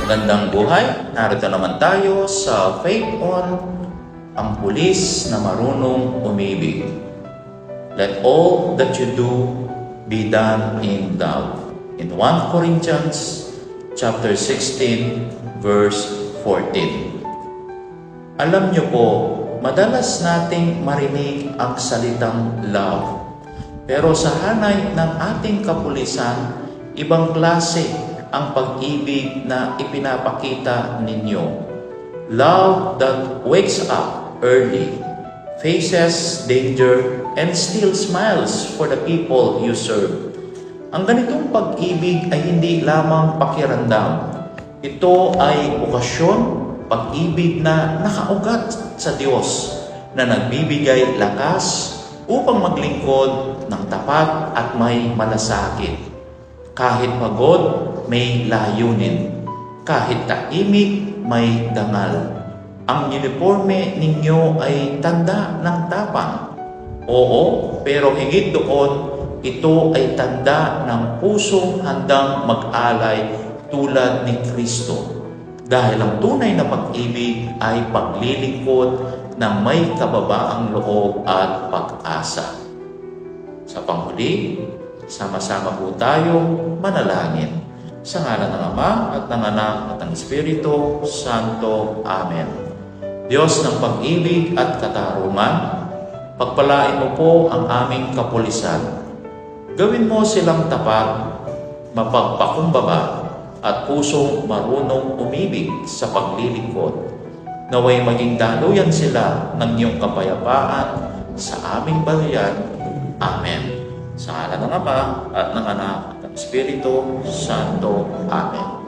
Magandang buhay, narito naman tayo sa Faith On, ang pulis na marunong umibig. Let all that you do be done in love. In 1 Corinthians chapter 16, verse 14. Alam niyo po, madalas nating marinig ang salitang love. Pero sa hanay ng ating kapulisan, ibang klase ang pag-ibig na ipinapakita ninyo. Love that wakes up early, faces danger, and still smiles for the people you serve. Ang ganitong pag-ibig ay hindi lamang pakiramdam. Ito ay okasyon, pag-ibig na nakaugat sa Diyos, na nagbibigay lakas upang maglingkod ng tapat at may malasakit. Kahit pagod, may layunin. Kahit tahimik, may dangal. Ang uniforme ninyo ay tanda ng tapang. Oo, pero higit doon, ito ay tanda ng pusong handang mag-alay tulad ni Kristo. Dahil ang tunay na pag-ibig ay paglilingkod ng may kababaang loob at pag-asa. Sa panghuli, sama-sama po tayong manalangin. Sa ngalan ng Ama at ng Anak at ng Espiritu Santo. Amen. Diyos ng pag-ibig at katarungan, pagpalain mo po ang aming kapulisan. Gawin mo silang tapat, mapagpakumbaba, at pusong marunong umibig sa paglilingkod. Naway maging daluyan sila ng iyong kapayapaan sa aming bayan. Amen. Sa ngalan ng Ama at ng Anak at ng Espiritu Santo. Amen.